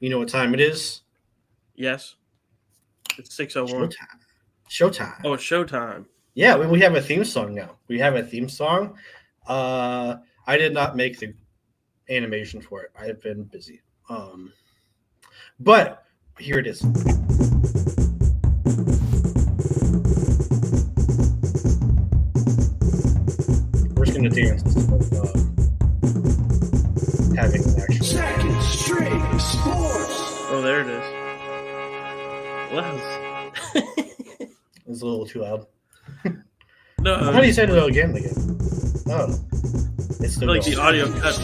You know what time it is? Yes. It's 6:01. Showtime. Oh, it's showtime. Yeah, we have a theme song now. We have a theme song. I did not make the animation for it. I have been busy. But here it is. We're just gonna dance instead of having an actual. Second String Sports. Oh, there it is. Wow. It's a little too loud. No. How do you say it again? Oh, it's still like going. the audio cut.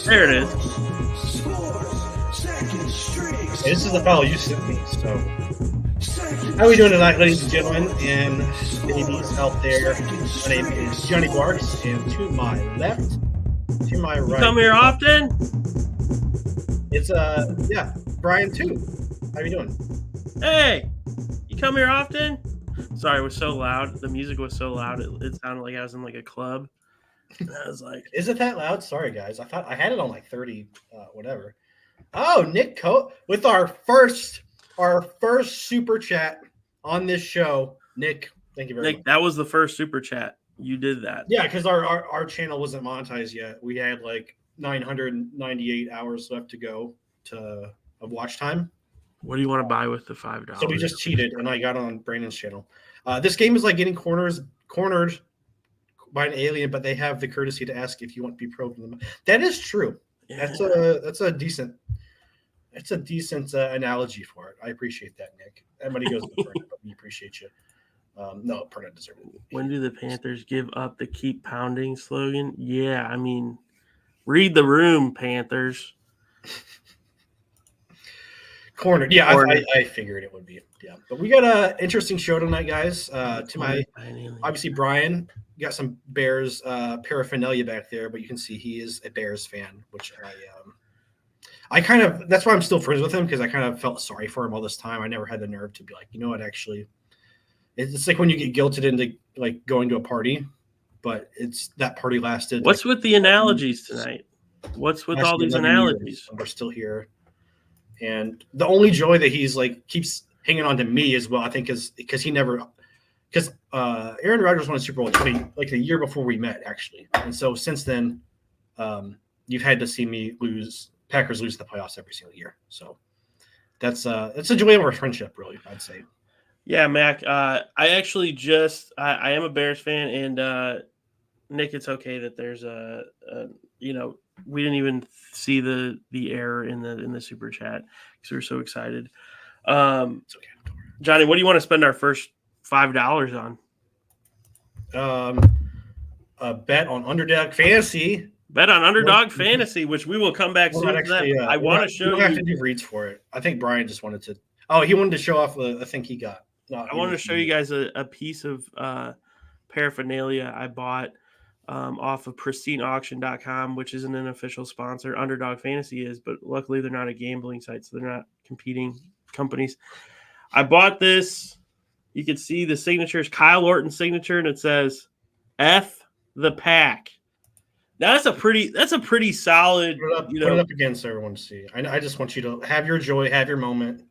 There it is. Hey, this is the file you sent me. So, how are we doing tonight, ladies and gentlemen, and ladies out there? My name is Johnny Barks, and to my left, to my right. You come here often? It's Bryan Too. How you doing? Hey, you come here often? Sorry, it was so loud. The music was so loud. It sounded like I was in like a club. And I was like, "Is it that loud?" Sorry, guys. I thought I had it on like 30, whatever. Oh, Nick Coat with our first super chat on this show. Nick, thank you very much. That was the first super chat. You did that. Yeah, because our channel wasn't monetized yet. We had like 998 hours left to go of watch time. What do you want to buy with the $5? So we just cheated, and I got on Brandon's channel. This game is like getting cornered by an alien, but they have the courtesy to ask if you want to be probed. That is true. Yeah. That's a decent analogy for it. I appreciate that, Nick. Everybody goes to Perna, but we appreciate you. No, Perna deserves it. When do the Panthers give up the keep pounding slogan? Yeah, I mean, read the room, Panthers. Cornered. Yeah, I figured it would be. Yeah, but we got an interesting show tonight, guys. Obviously, Brian got some Bears paraphernalia back there, but you can see he is a Bears fan, which I kind of, that's why I'm still friends with him, because I kind of felt sorry for him all this time. I never had the nerve to be like, you know what, actually, it's like when you get guilted into like going to a party, but that party lasted. What's with the analogies tonight? What's with all these analogies? We're still here. And the only joy that he's like keeps hanging on to me as well, I think, is because Aaron Rodgers won a Super Bowl like the year before we met, actually. And so since then, you've had to see me Packers lose the playoffs every single year. So that's a joy of our friendship, really, I'd say. Yeah, Mac. I actually I am a Bears fan, and Nick, it's okay that there's we didn't even see the error in the super chat because we were so excited. It's okay. Johnny, what do you want to spend our first $5 on? A bet on Underdog Fantasy. Bet on Underdog Fantasy, which we will come back soon to that. I want to show you. You don't have to do reads for it. I think Brian just wanted to. Oh, he wanted to show off the thing he got. I wanted to show you guys a piece of paraphernalia I bought off of pristineauction.com, which isn't an official sponsor. Underdog Fantasy is, but luckily they're not a gambling site, so they're not competing companies. I bought this. You can see the signature is Kyle Orton's signature, and it says F the Pack. Now that's a pretty solid. Put it up again so everyone to see. I just want you to have your joy, have your moment.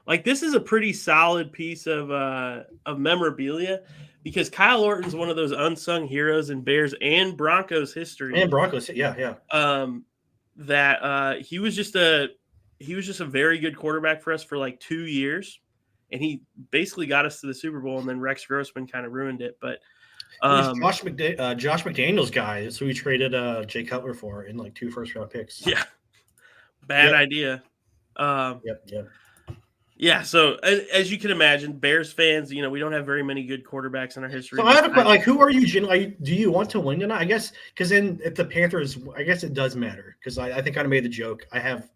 Like, this is a pretty solid piece of memorabilia, because Kyle Orton's one of those unsung heroes in Bears and Broncos history. And Broncos, yeah. That he was just a very good quarterback for us for like 2 years, and he basically got us to the Super Bowl, and then Rex Grossman kind of ruined it. But Josh McDaniels guy, so we traded Jay Cutler for in like 2 first-round picks. Yeah, bad idea. Yep. Yeah, so as you can imagine, Bears fans, we don't have very many good quarterbacks in our history. So I have a question. Like, who are you? Do you want to win tonight? I guess because if the Panthers, I guess it does matter, because I think I made the joke. I have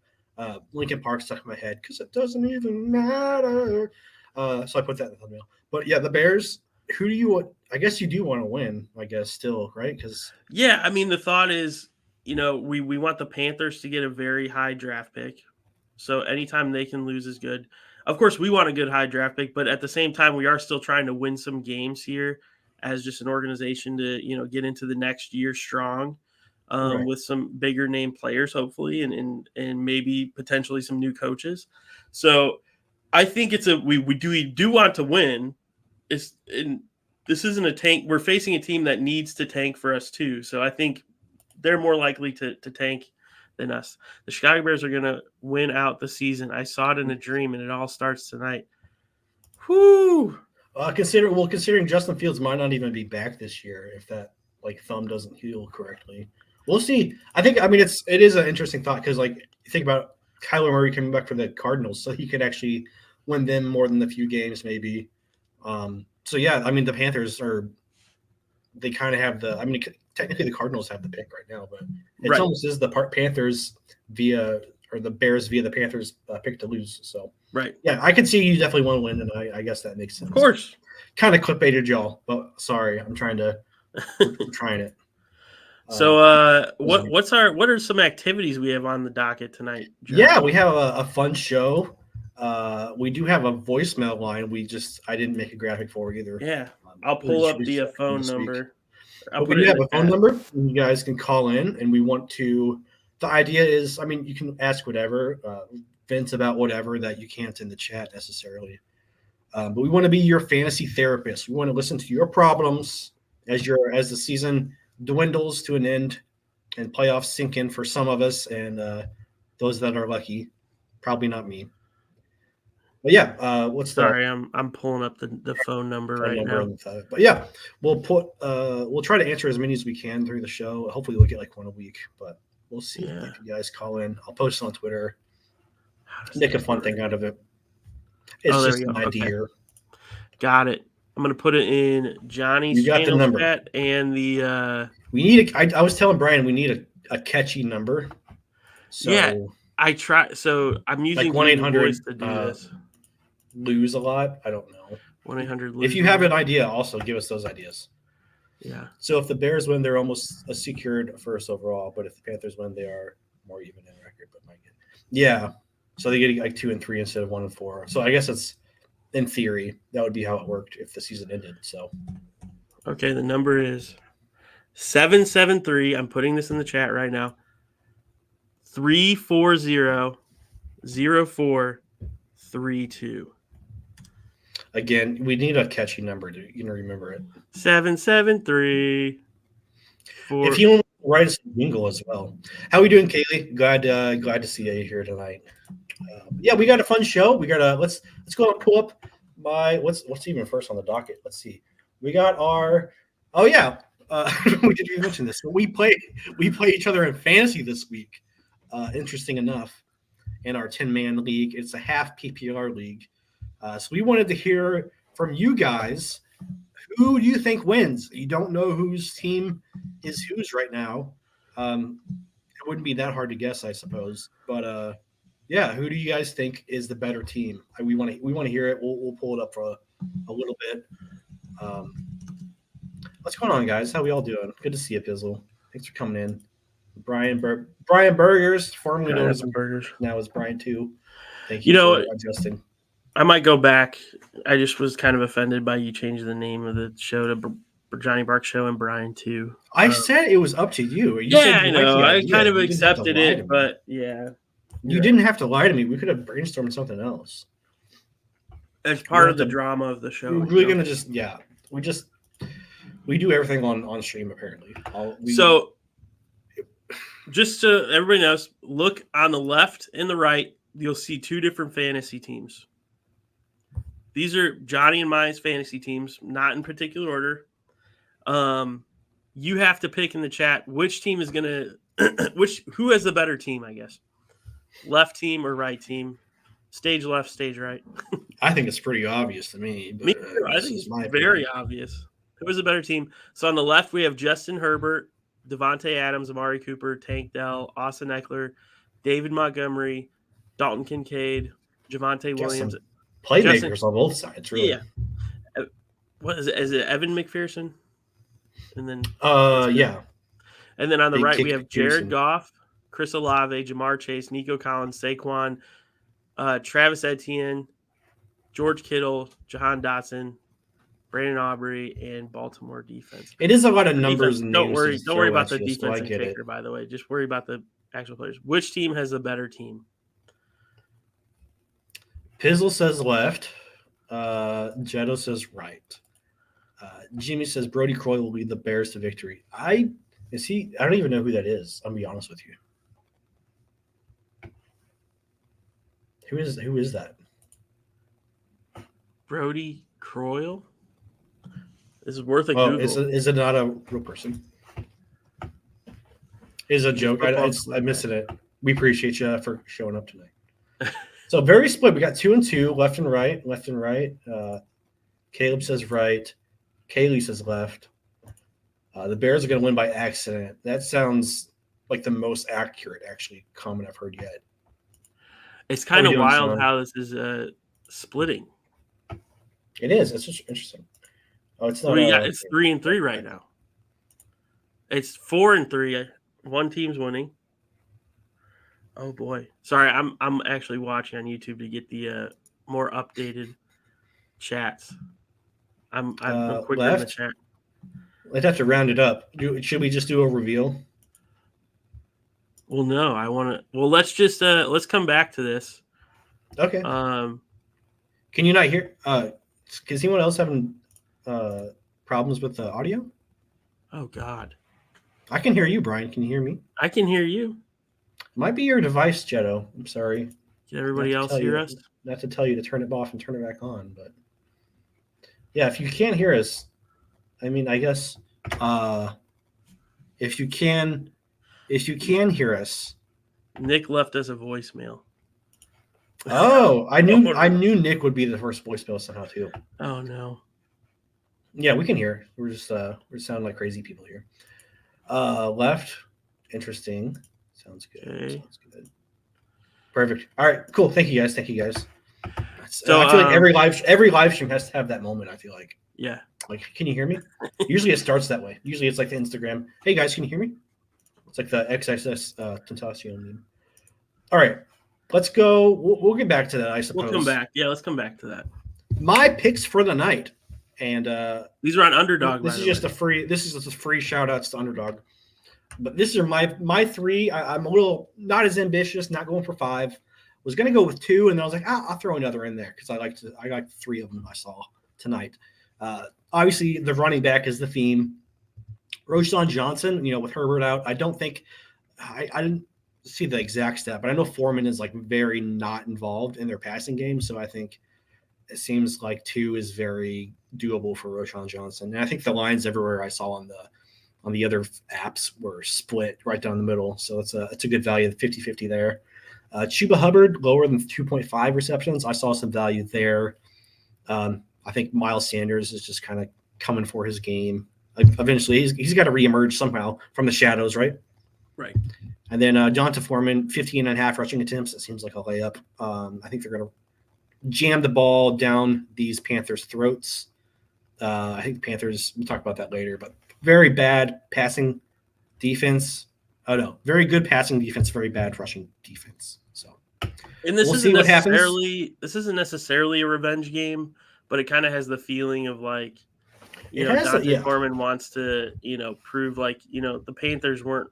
Linkin Park stuck in my head because it doesn't even matter. So I put that in the thumbnail. But yeah, the Bears. Who do you want? I guess you do want to win. I guess still, right? Because yeah, I mean, the thought is, we want the Panthers to get a very high draft pick. So anytime they can lose is good. Of course, we want a good high draft pick, but at the same time, we are still trying to win some games here as just an organization to, get into the next year strong. Right. with some bigger name players, hopefully, and maybe potentially some new coaches. So I think we do want to win. This isn't a tank. We're facing a team that needs to tank for us too. So I think they're more likely to tank than us. The Chicago Bears are going to win out the season. I saw it in a dream, and it all starts tonight. Whoo! Considering Justin Fields might not even be back this year if that thumb doesn't heal correctly. We'll see. It is an interesting thought because you think about Kyler Murray coming back for the Cardinals, so he could actually win them more than a few games maybe. The Panthers they kind of have technically the Cardinals have the pick right now, but it almost is the Panthers via the Bears via the Panthers pick to lose. So yeah, I can see you definitely want to win, and I guess that makes sense. Of course, kind of clickbaited y'all, but sorry, I'm trying it. So what are some activities we have on the docket tonight, John? Yeah, we have a fun show. We do have a voicemail line. I didn't make a graphic for either. Yeah, I'll pull up the phone number. We do have a phone number. You guys can call in, and we want to. The idea is, you can ask whatever, vent about whatever that you can't in the chat necessarily. But we want to be your fantasy therapist. We want to listen to your problems as the season dwindles to an end and playoffs sink in for some of us, and those that are lucky, probably not me. But yeah, I'm pulling up the phone number right now. But yeah, we'll try to answer as many as we can through the show. Hopefully we'll get one a week, but we'll see if you guys call in. I'll post it on Twitter. Make a fun thing out of it. It's just an idea. Okay. Got it. I'm gonna put it in Johnny's channel chat and the. We need. I was telling Brian we need a catchy number. So yeah, I try. So I'm using 1-800 to do this. Lose a lot. I don't know. 1-800. If you have an idea, also give us those ideas. Yeah. So if the Bears win, they're almost a secured first overall. But if the Panthers win, they are more even in record. But yeah. So they get 2 and 3 instead of 1 and 4. So I guess it's in theory that would be how it worked if the season ended. So okay, the number is 773. I'm putting this in the chat right now. 340-0432. Again, we need a catchy number to remember it. 773. If you want to write us a jingle as well. How are we doing, Kaylee? Glad to see you here tonight. Yeah, we got a fun show. We got let's go and pull up what's even first on the docket. Let's see. We got our we didn't even mention this. So we play each other in fantasy this week. Interesting enough, in our 10-man league, it's a half PPR league. So we wanted to hear from you guys. Who do you think wins? You don't know whose team is whose right now. It wouldn't be that hard to guess, I suppose. But yeah, who do you guys think is the better team? We want to hear it. We'll pull it up for a little bit. What's going on, guys? How we all doing? Good to see you, Pizzle. Thanks for coming in. Brian Burgers, formerly known as Burgers, now is Brian Too. Thank you for adjusting. I might go back. I just was kind of offended by you changing the name of the show to Johnny Bark Show and Brian Too. I said it was up to you. I know. I kind of accepted it, but yeah. You didn't have to lie to me. We could have brainstormed something else. As part of the drama of the show. We're going to we do everything on stream, apparently. So, just so everybody knows, look on the left and the right, you'll see 2 different fantasy teams. These are Johnny and my fantasy teams, not in particular order. You have to pick in the chat which team is going to who has the better team, I guess. Left team or right team? Stage left, stage right. I think it's pretty obvious to me. But me too. I think it's very obvious. Who is a better team? So on the left, we have Justin Herbert, Devontae Adams, Amari Cooper, Tank Dell, Austin Eckler, David Montgomery, Dalton Kincaid, Javonte Williams. Playmakers on both sides, really. Yeah. What is it? Is it Evan McPherson? And then yeah. And then on the right, we have Jared Goff, Chris Olave, Jamar Chase, Nico Collins, Saquon, Travis Etienne, George Kittle, Jahan Dotson, Brandon Aubrey, and Baltimore defense. It is a lot of numbers Defense, and don't names. worry. to Don't worry throw about at the you, so defense I and get it. kicker, by the way. Just worry about the actual players. Which team has the better team? Pizzle says left. Jetto says right. Jimmy says Brody Croy will lead the Bears to victory. I don't even know who that is. I'll be honest with you. Who is that? Brody Croyle? This is worth a Oh, Google. is it not a real person? It's a joke. I missed it. We appreciate you for showing up tonight. So very split. We got 2 and 2, left and right. Caleb says right. Kaylee says left. The Bears are going to win by accident. That sounds like the most accurate, actually, comment I've heard yet. It's kind of wild Sean? how this is splitting. It is. It's just interesting. Oh, it's not. It's 3 and 3 right now. It's 4 and 3. One team's winning. Oh boy! Sorry, I'm actually watching on YouTube to get the more updated chats. I'm quicker in the chat. Let's have to round it up. Should we just do a reveal? Well, no, I want to. Well, let's just let's come back to this. Okay. Can you not hear? Is anyone else having problems with the audio? Oh God. I can hear you, Brian. Can you hear me? I can hear you. Might be your device, Jetto. I'm sorry. Can everybody else hear us? Not to tell you to turn it off and turn it back on, but yeah, if you can't hear us, I mean, I guess if you can hear us. Nick left us a voicemail. Oh, I knew Nick would be the first voicemail somehow too. Oh no. Yeah, we can hear. We're sounding like crazy people here. Left, interesting. Sounds good. Okay. Sounds good. Perfect. All right, cool. Thank you guys. So I feel like every live stream has to have that moment. I feel like. Yeah. Like, can you hear me? Usually it starts that way. Usually it's like the Instagram. Hey guys, can you hear me? It's like the XXS Tentacion meme. All right, let's go. We'll get back to that, I suppose. We'll come back. Yeah, let's come back to that. My picks for the night, and these are on Underdog. This is just a free shout outs to Underdog. But this is my 3. I'm a little not as ambitious, not going for 5. Was going to go with 2, and then I was like, I'll throw another in there because I like 3 of them I saw tonight. Obviously, the running back is the theme. Roschon Johnson, with Herbert out, I don't think I didn't see the exact stat, but I know Foreman is like very not involved in their passing game, so I think it seems like 2 is very doable for Roschon Johnson. And I think the lines everywhere I saw on the other apps were split right down the middle, so it's a good value, 50-50 there. Chuba Hubbard lower than 2.5 receptions. I saw some value there. I think Miles Sanders is just kind of coming for his game. Eventually, he's got to reemerge somehow from the shadows, right? Right. And then Jonta Foreman, 15.5 rushing attempts. It seems like a layup. I think they're going to jam the ball down these Panthers' throats. I think the Panthers, we'll talk about that later, but very bad passing defense. Oh, no. Very good passing defense, very bad rushing defense. So, and this isn't necessarily a revenge game, but it kind of has the feeling of like, Jonta Foreman wants to, prove like, the Panthers weren't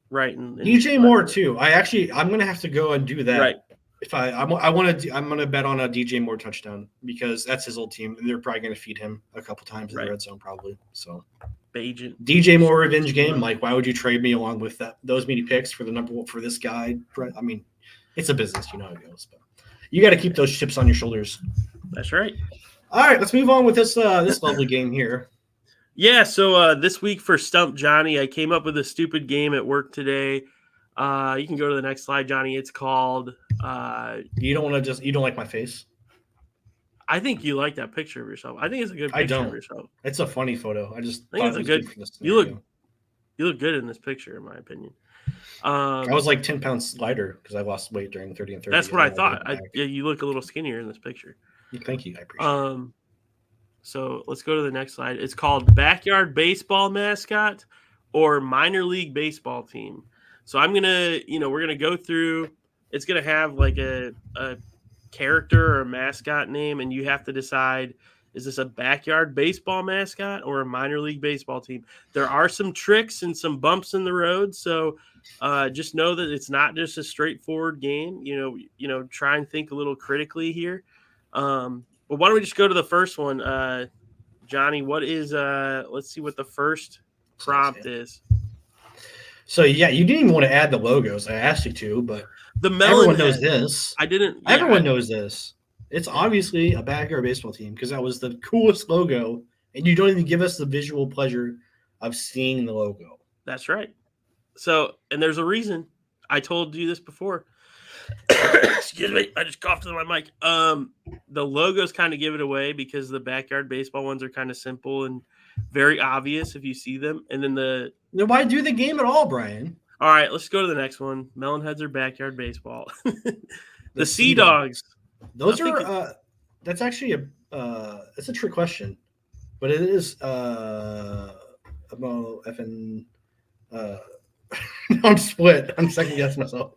right. DJ Moore too. I'm going to have to go and do that. Right. If I'm going to bet on a DJ Moore touchdown because that's his old team and they're probably going to feed him a couple times in the red zone probably. So Agent. DJ Moore revenge game. Like, why would you trade me along with those many picks for the number one for this guy? I mean, it's a business, you know how it goes. But you got to keep those chips on your shoulders. That's right. All right, let's move on with this lovely game here. Yeah, so this week for Stump Johnny, I came up with a stupid game at work today. You can go to the next slide, Johnny. It's called You don't like my face? I think you like that picture of yourself. I think it's a good picture of yourself. It's a funny photo. I think it's a good. You look good in this picture, in my opinion. I was like 10 pounds lighter because I lost weight during 30 and 30. That's what I thought. You look a little skinnier in this picture. Thank you. I appreciate it. So let's go to the next slide. It's called Backyard Baseball Mascot or Minor League Baseball Team. So we're going to go through. It's going to have like a character or a mascot name, and you have to decide Is this a backyard baseball mascot or a minor league baseball team? There are some tricks and some bumps in the road, so just know that it's not just a straightforward game. Try and think a little critically here. But why don't we just go to the first one? Johnny, what is let's see what the first prompt is. So yeah, you didn't even want to add the logos. I asked you to, but everyone knows this. I didn't. Everyone knows this. It's obviously a backyard baseball team because that was the coolest logo, and you don't even give us the visual pleasure of seeing the logo. That's right. So, and there's a reason. I told you this before. Excuse me, I just coughed into my mic. The logos kind of give it away because the backyard baseball ones are kind of simple and very obvious if you see them. And then then why do the game at all, Brian? All right, let's go to the next one. Melonheads are backyard baseball. The Sea Dogs. Those are that's actually it's a trick question, but it is I'm split. I'm second guessing myself.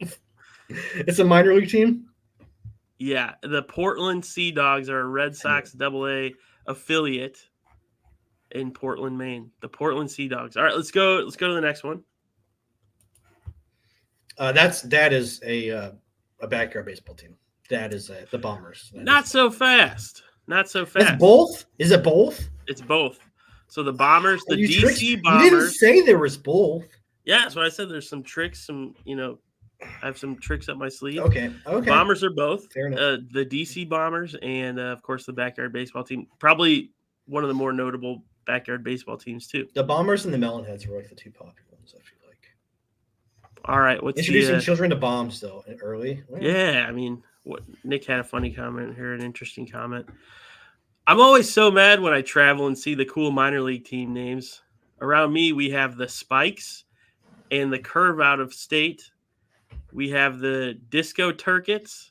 It's a minor league team. Yeah, the Portland Sea Dogs are a Red Sox AA affiliate in Portland, Maine. The Portland Sea Dogs. All right, let's go to the next one. That is a backyard baseball team. That is the Bombers. Not so fast. It's both? Is it both? It's both. So the Bombers, the DC You Bombers. didn't say there was both. Yeah, that's what I said. There's some tricks, I have some tricks up my sleeve. Okay. Bombers are both. Fair enough. The DC Bombers and, of course, the backyard baseball team. Probably one of the more notable backyard baseball teams, too. The Bombers and the Melonheads were like the two popular ones, I feel like. All right. Introducing children to bombs, though, early. Yeah, I mean, Nick had a funny comment here, an interesting comment. I'm always so mad when I travel and see the cool minor league team names. Around me, we have the Spikes and the Curve out of state. We have the Disco Turkets,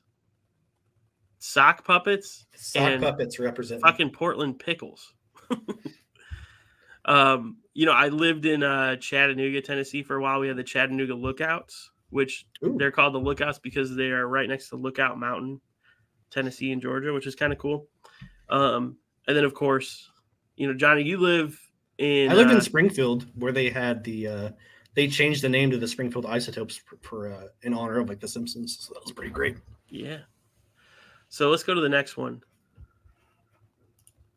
Sock Puppets. Sock Puppets represent fucking Portland Pickles. I lived in Chattanooga, Tennessee for a while. We had the Chattanooga Lookouts, which they're called the Lookouts because they are right next to Lookout Mountain, Tennessee and Georgia, which is kind of cool. And then, of course, Johnny, you live in... I lived in Springfield where they had they changed the name to the Springfield Isotopes for in honor of, like, The Simpsons. So that was pretty great. Yeah. So let's go to the next one.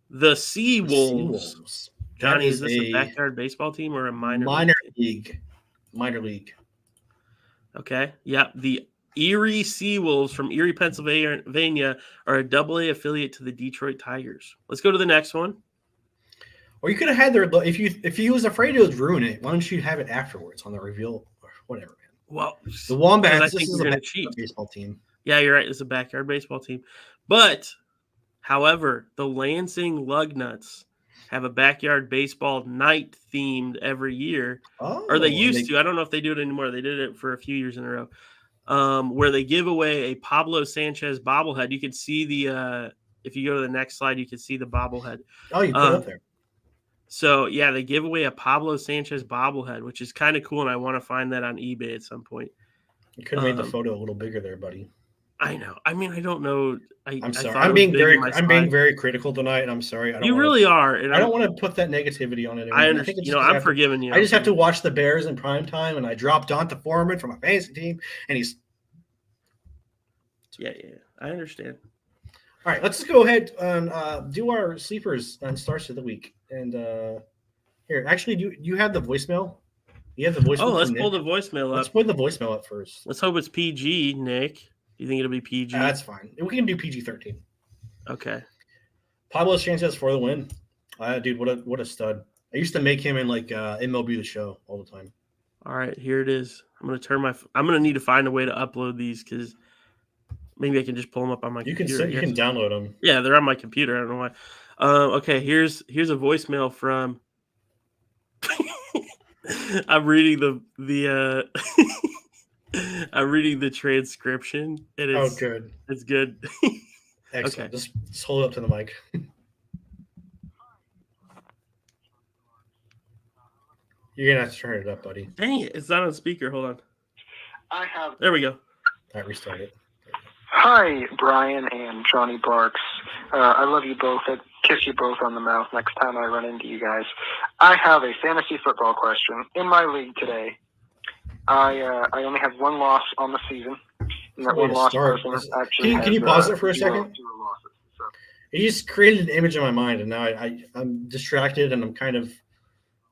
The Sea Wolves. Johnny, is this a backyard baseball team or a minor league? Minor league. Okay. Yeah. The Erie Sea Wolves from Erie, Pennsylvania are a AA affiliate to the Detroit Tigers. Let's go to the next one. Or you could have had their if he was afraid it would ruin it. Why don't you have it afterwards on the reveal or whatever, man? Well, the Wombats. I think we're going to cheat. Baseball team. Yeah, you're right. It's a backyard baseball team, but however, the Lansing Lugnuts have a backyard baseball night themed every year, or they used to. I don't know if they do it anymore. They did it for a few years in a row, where they give away a Pablo Sanchez bobblehead. You can see if you go to the next slide, you can see the bobblehead. Oh, you put it up there. So, yeah, they give away a Pablo Sanchez bobblehead, which is kind of cool, and I want to find that on eBay at some point. You could have made the photo a little bigger there, buddy. I know. I mean, I don't know. I'm sorry. I'm being very critical tonight, and I'm sorry. You really are. And I don't want to put that negativity on it. I understand. I'm forgiving you. I just have to watch the Bears in prime time, and I dropped Donta Foreman from my fantasy team, and he's. Yeah, I understand. All right, let's just go ahead and do our sleepers and starts of the week. And here, actually, do you have the voicemail? You have the voicemail. Oh, let's pull the voicemail up. Let's put the voicemail up first. Let's hope it's PG, Nick. Do you think it'll be PG? That's fine. We can do PG-13. Okay. Pablo Sanchez for the win. Dude, what a stud. I used to make him in like MLB The Show all the time. All right, here it is. I'm gonna need to find a way to upload these because maybe I can just pull them up on my computer. You can download them. Yeah, they're on my computer. I don't know why. Okay, here's a voicemail from. I'm reading the I'm reading the transcription. And it's, good. It's good. Excellent. Okay. Just hold it up to the mic. You're gonna have to turn it up, buddy. Dang it! It's not on speaker. Hold on. There we go. All right, restart it. Hi, Brian and Johnny Barks. I love you both. I'd kiss you both on the mouth next time I run into you guys. I have a fantasy football question. In my league today, I only have one loss on the season. And that one loss person actually can you pause it for a 0 second? losses, so. You just created an image in my mind, and now I'm distracted, and I'm kind of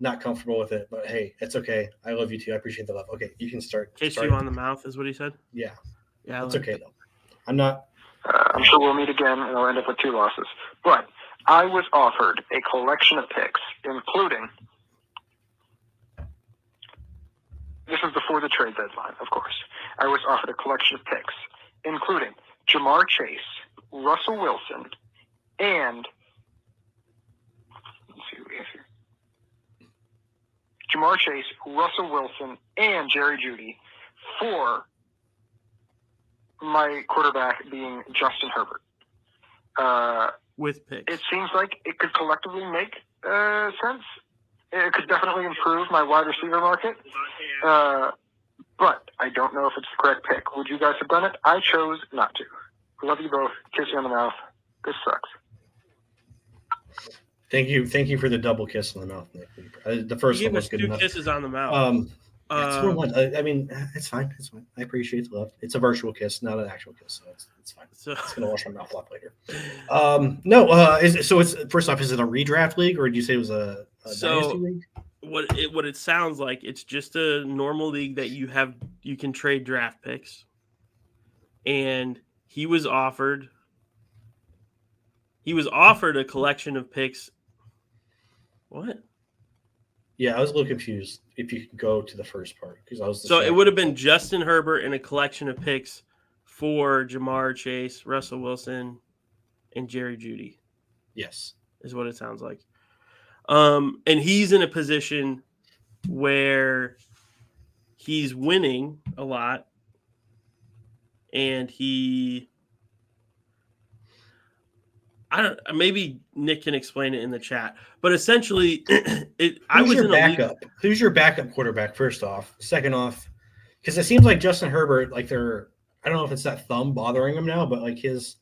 not comfortable with it. But hey, it's okay. I love you too. I appreciate the love. Okay, you can start. Kiss you on the mouth is what he said? Yeah. Yeah, it's okay, though. I'm not. I'm sure we'll meet again, and I'll end up with 2 losses. But I was offered a collection of picks, including – this was before the trade deadline, of course. I was offered a collection of picks, including Jamar Chase, Russell Wilson, and let's see who we have here. Jamar Chase, Russell Wilson, and Jerry Jeudy for my quarterback being Justin Herbert. With picks. It seems like it could collectively make sense. It could definitely improve my wide receiver market. But I don't know if it's the correct pick. Would you guys have done it? I chose not to. Love you both. Kiss you on the mouth. This sucks. Thank you for the double kiss on the mouth, Nick. The first one was good enough. 2 kisses on the mouth. I mean, it's fine. It's fine. I appreciate the love. It's a virtual kiss, not an actual kiss, so it's fine. So, it's gonna wash my mouth off later. It's first off, is it a redraft league, or did you say it was a dynasty league? What it sounds like, it's just a normal league that you can trade draft picks, and he was offered a collection of picks. What? Yeah, I was a little confused if you could go to the first part because I was. So it would have been Justin Herbert and a collection of picks for Jamar Chase, Russell Wilson, and Jerry Jeudy. Yes, is what it sounds like. And he's in a position where he's winning a lot, and maybe Nick can explain it in the chat, but essentially Who's your backup quarterback? First off, second off, because it seems like Justin Herbert, I don't know if it's that thumb bothering him now, but like his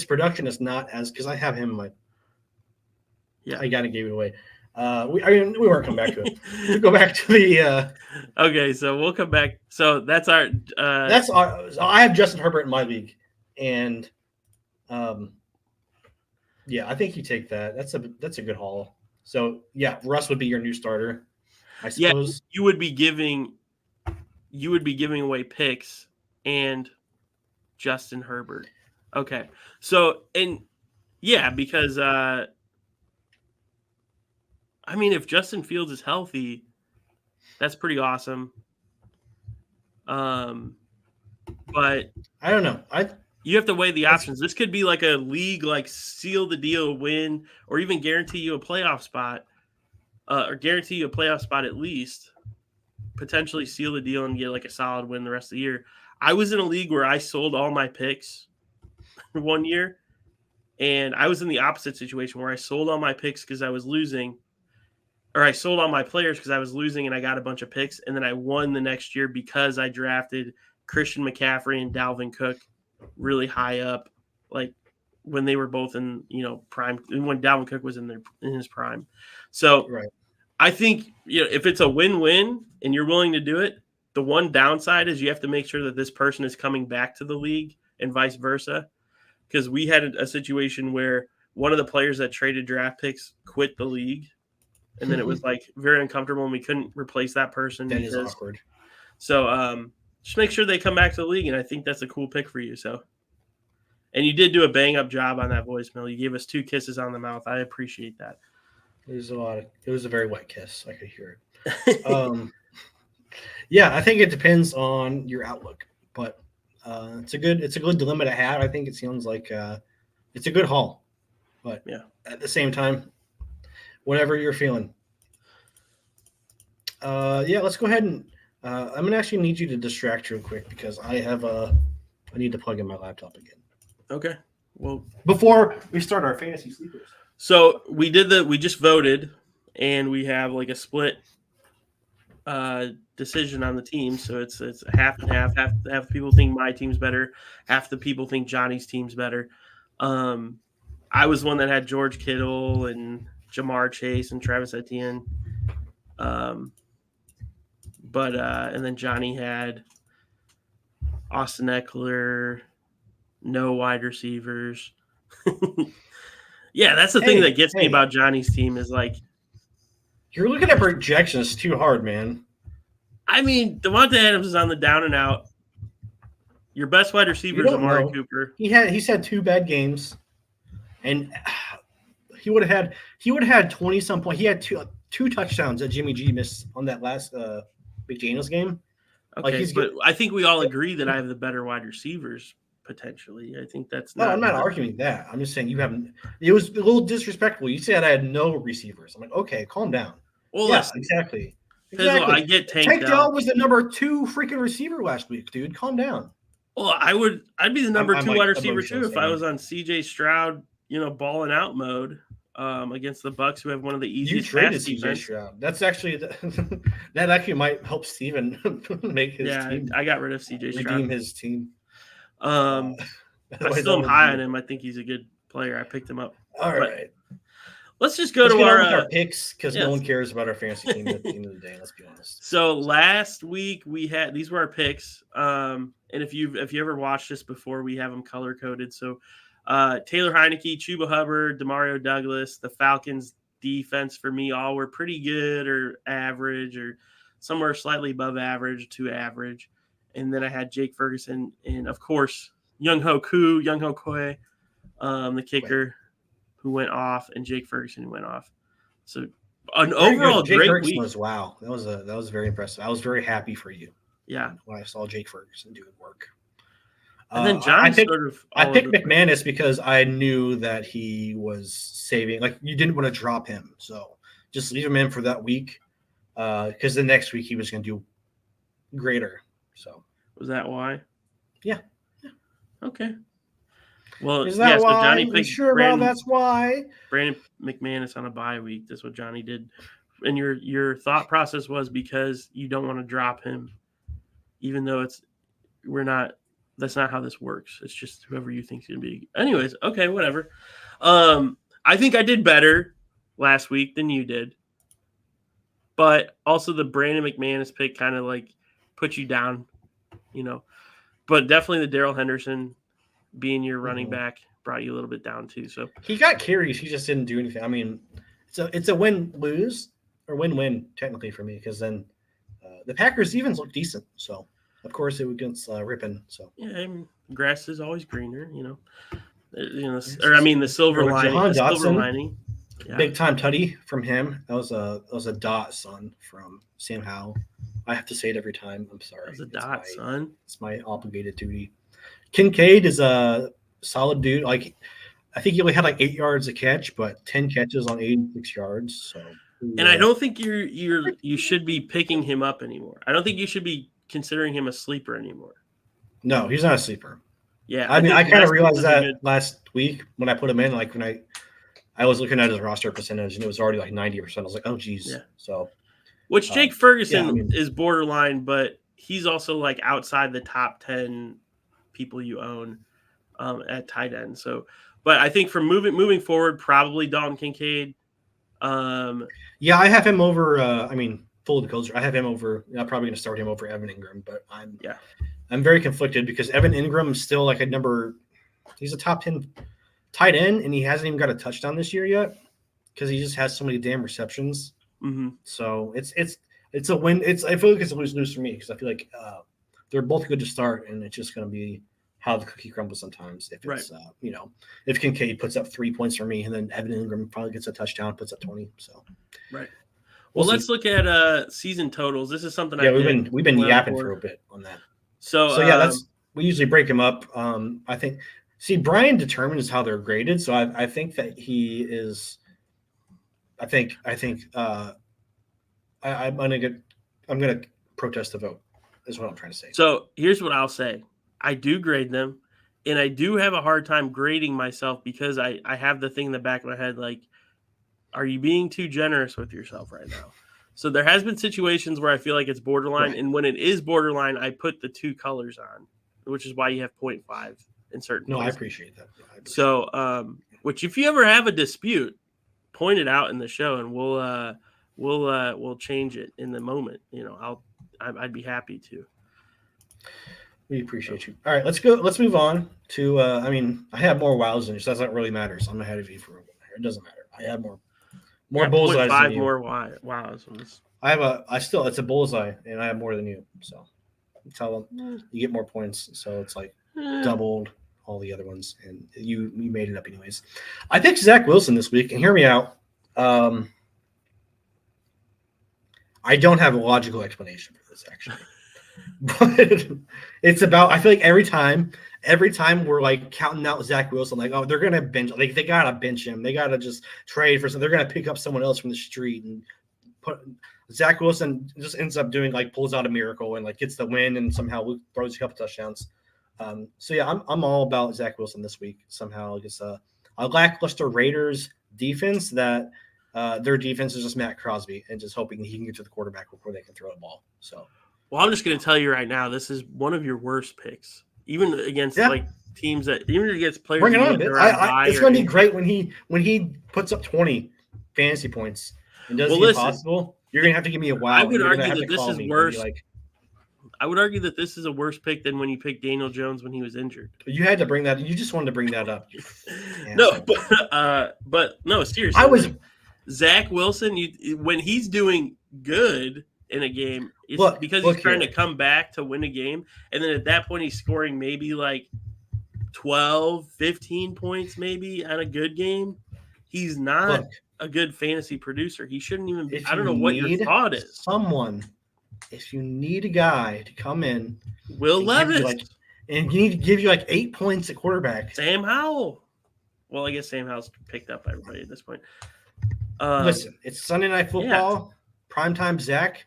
production is not as, because I have him I gotta give it away. We weren't coming back to it. We go back to the. Okay, so we'll come back. So that's our. I have Justin Herbert in my league, and, yeah, I think you take that. That's a good haul. So yeah, Russ would be your new starter, I suppose. Yeah, you would be giving away picks and Justin Herbert. Okay, so because if Justin Fields is healthy, that's pretty awesome. But I don't know. You have to weigh the options. This could be like a league, like seal the deal, win, or even guarantee you a playoff spot, or guarantee you a playoff spot at least. Potentially seal the deal and get like a solid win the rest of the year. I was in a league where I sold all my picks one year, and I was in the opposite situation where I sold all my picks because I was losing, or I sold all my players because I was losing, and I got a bunch of picks, and then I won the next year because I drafted Christian McCaffrey and Dalvin Cook really high up, like when they were both in prime, and when Dalvin Cook was in his prime. So right. I think if it's a win-win and you're willing to do it, the one downside is you have to make sure that this person is coming back to the league and vice versa. Because we had a situation where one of the players that traded draft picks quit the league, and then it was like very uncomfortable, and we couldn't replace that person. That is awkward. So just make sure they come back to the league, and I think that's a cool pick for you. So, and you did do a bang-up job on that voicemail. You gave us 2 kisses on the mouth. I appreciate that. It was a very wet kiss. I could hear it. Yeah, I think it depends on your outlook, but it's a good dilemma to have. I think it sounds like it's a good haul, but yeah, at the same time, whatever you're feeling. Yeah, let's go ahead and I'm gonna actually need you to distract real quick because I need to plug in my laptop again. Okay. Well, before we start our fantasy sleepers. So we just voted, and we have like a split decision on the team. So it's half and half. Half the people think my team's better. Half the people think Johnny's team's better. I was one that had George Kittle and Jamar Chase and Travis Etienne. And then Johnny had Austin Eckler, no wide receivers. Yeah, that's the thing that gets me about Johnny's team is like you're looking at projections too hard, man. I mean, Devontae Adams is on the down and out. Your best wide receiver is Amari Cooper. He's had 2 bad games, and he would have had 20-some points. He had two touchdowns that Jimmy G missed on that last McDaniels game. Okay, but I think we all agree that I have the better wide receivers potentially. I think that's not. No, I'm not arguing that. I'm just saying you haven't. It was a little disrespectful. You said I had no receivers. I'm like, okay, calm down. Well, yes, exactly. I get tanked Tank Dell was the number 2 freaking receiver last week, dude. Calm down. Well, I'd be the number 2 wide receiver too if I was on CJ Stroud, balling out mode against the Bucs, who have one of the easiest. You traded CJ Stroud. That's actually that actually might help Steven make his team. I got rid of CJ Stroud. Redeem his team. I still am high on him. I think he's a good player. I picked him up. All right. Let's just go to our picks because no one cares about our fantasy team at the end of the day. Let's be honest. So last week these were our picks. And if you ever watched this before, we have them color coded. So Taylor Heineke, Chuba Hubbard, Demario Douglas, the Falcons defense for me all were pretty good or average or somewhere slightly above average to average. And then I had Jake Ferguson and of course Young Ho Koo, the kicker. Who went off, and Jake Ferguson who went off. So an overall great week. Wow, that was very impressive. I was very happy for you. Yeah, when I saw Jake Ferguson doing work. And then John I picked McManus because I knew that he was saving. Like you didn't want to drop him, so just leave him in for that week because the next week he was going to do greater. So was that why? Yeah. Okay. Well, is that so why? Johnny picked that's why. Brandon McManus on a bye week. That's what Johnny did. And your thought process was because you don't want to drop him, even though that's not how this works. It's just whoever you think's going to be. Anyways, okay, whatever. I think I did better last week than you did. But also the Brandon McManus pick kind of like put you down, But definitely the Darrell Henderson being your running back brought you a little bit down too. So he got carries. He just didn't do anything. I mean, it's a win-lose or win-win technically for me because then the Packers evens look decent. So of course it was against Ripon. So yeah, I mean, grass is always greener, the silver lining. Yeah. Big time tutty from him. That was a dot son from Sam Howell. I have to say it every time. I'm sorry. That was a dot son. It's my obligated duty. Kincaid is a solid dude. Like, I think he only had like 8 yards a catch, but 10 catches on 86 yards. So, and I don't think you should be picking him up anymore. I don't think you should be considering him a sleeper anymore. No, he's not a sleeper. Yeah, I mean, I kind of realized that last week when I put him in. Like when I was looking at his roster percentage, and it was already like 90%. I was like, oh, geez. Yeah. So, which Jake Ferguson is borderline, but he's also like outside the top 10 people you own at tight end. So, but I think from moving forward, probably Dalton Kincaid. Yeah, I have him over. Full disclosure, I have him over. I'm probably going to start him over Evan Ingram, but I'm very conflicted because Evan Ingram is still like he's a top 10 tight end, and he hasn't even got a touchdown this year yet because he just has so many damn receptions. Mm-hmm. So it's a win. I feel like it's a lose for me because I feel like they're both good to start, and it's just going to be how the cookie crumbles sometimes. If it's if Kincaid puts up 3 points for me, and then Evan Ingram probably gets a touchdown, puts up 20. So right. Well, let's look at season totals. This is something we've been yapping for a bit on that. So yeah, we usually break them up. I think Brian determines how they're graded, so I think that he is. I'm gonna protest the vote. Is what I'm trying to say. So here's what I'll say: I do grade them, and I do have a hard time grading myself because I have the thing in the back of my head like, are you being too generous with yourself right now? So there has been situations where I feel like it's borderline, and when it is borderline, I put the 2 colors on, which is why you have 0.5 in certain. No, places. I appreciate that. So Which, if you ever have a dispute, point it out in the show, and we'll change it in the moment. I'd be happy to. We appreciate you. All right, let's go. Let's move on to. I have more wows than you, so that doesn't really matter. So I'm ahead of you for it. Doesn't matter. I have more bullseyes than you. More wows. It's a bullseye, and I have more than you. So tell them you get more points. So it's like doubled all the other ones, and you made it up anyways. I picked Zach Wilson this week, and hear me out. I don't have a logical explanation for this actually. But it's about, I feel like every time we're like counting out Zach Wilson, like, oh, they're gonna bench, like they gotta bench him, they gotta just trade for something, they're gonna pick up someone else from the street and put Zach Wilson just ends up doing like pulls out a miracle and like gets the win and somehow throws a couple touchdowns. So yeah, I'm all about Zach Wilson this week. Somehow it's a lackluster Raiders defense that their defense is just Matt Crosby and just hoping he can get to the quarterback before they can throw the ball. So. Well, I'm just going to tell you right now, this is one of your worst picks, even against teams that even against players. Bring it on, it's going to be great when he puts up 20 fantasy points and does the impossible. You're going to have to give me a wow. I would argue that this is worse. I would argue that this is a worse pick than when you picked Daniel Jones when he was injured. You had to bring that. You just wanted to bring that up. No, but no, seriously. Zach Wilson. When he's doing good in a game, it's because he's trying to come back to win a game. And then at that point, he's scoring maybe like 12, 15 points maybe on a good game. He's not a good fantasy producer. He shouldn't even be. I don't know what your thought is. If you need a guy to come in, Will Levis. And you need to give you like 8 points at quarterback. Sam Howell. Well, I guess Sam Howell's picked up everybody at this point. Listen, it's Sunday Night Football. Primetime Zach.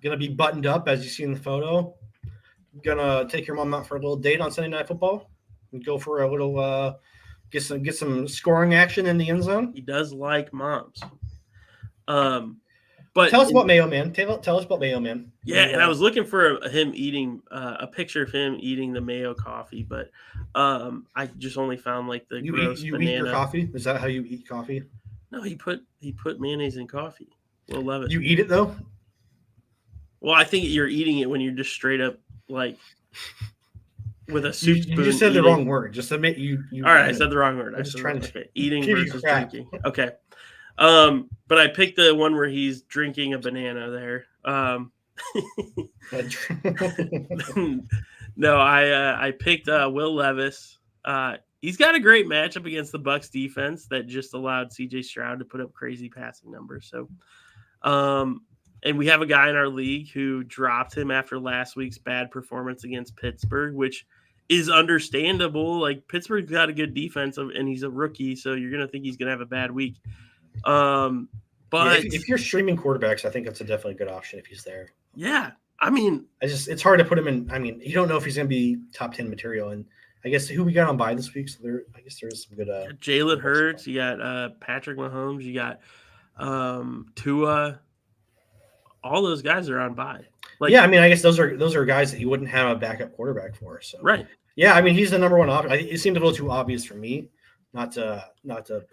Gonna be buttoned up as you see in the photo. Gonna take your mom out for a little date on Sunday Night Football and go for a little get some scoring action in the end zone. He does like moms. But tell us about Mayo Man. Tell us about Mayo Man. Yeah, and I was looking for him eating a picture of him eating the mayo coffee, but I just only found like the gross banana. Eat your coffee? Is that how you eat coffee? No, he put mayonnaise in coffee. We'll love it. You eat it though? Well, I think you're eating it when you're just straight up like with a soup spoon. You just said the wrong word. Just admit you. All right, I said the wrong word. I'm just trying to eating versus drinking. Okay. But I picked the one where he's drinking a banana there. No, I picked Will Levis. He's got a great matchup against the Bucs defense that just allowed CJ Stroud to put up crazy passing numbers. So, and we have a guy in our league who dropped him after last week's bad performance against Pittsburgh, which is understandable. Like Pittsburgh's got a good defense and he's a rookie, so you're going to think he's going to have a bad week. But if you're streaming quarterbacks, I think that's definitely a good option if he's there. Yeah. I mean, it's hard to put him in. I mean, you don't know if he's going to be top 10 material. And I guess who we got on bye this week. So I guess there's some good. Jalen Hurts. You got Patrick Mahomes. You got Tua. All those guys are on bye. I mean, I guess those are guys that you wouldn't have a backup quarterback for. So right. Yeah, I mean, he's the number one option. It seemed a little too obvious for me. Not to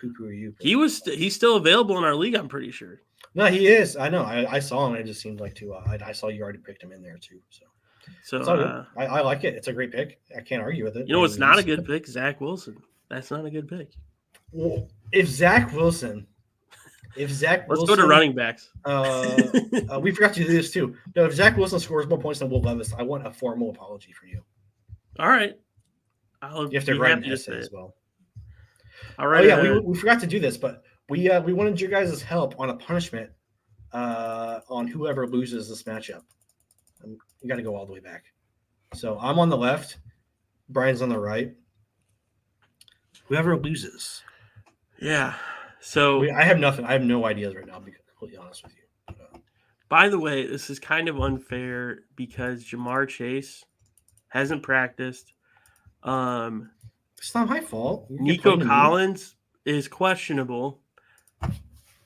poo-poo you. He's still available in our league, I'm pretty sure. No, he is. I know. I saw him. It just seemed like too. I saw you already picked him in there too. So I like it. It's a great pick. I can't argue with it. You know what's not a good pick? Zach Wilson. That's not a good pick. Well, if Zach Wilson, let's go to running backs. We forgot to do this too. No, if Zach Wilson scores more points than Will Levis, I want a formal apology from you. All right. You have to write an essay as well. All right. We forgot to do this, but we wanted your guys' help on a punishment on whoever loses this matchup. We got to go all the way back. So I'm on the left. Brian's on the right. Whoever loses. Yeah. So I have nothing. I have no ideas right now, to be completely honest with you. By the way, this is kind of unfair because Jamar Chase hasn't practiced. It's not my fault. Nico Collins is questionable.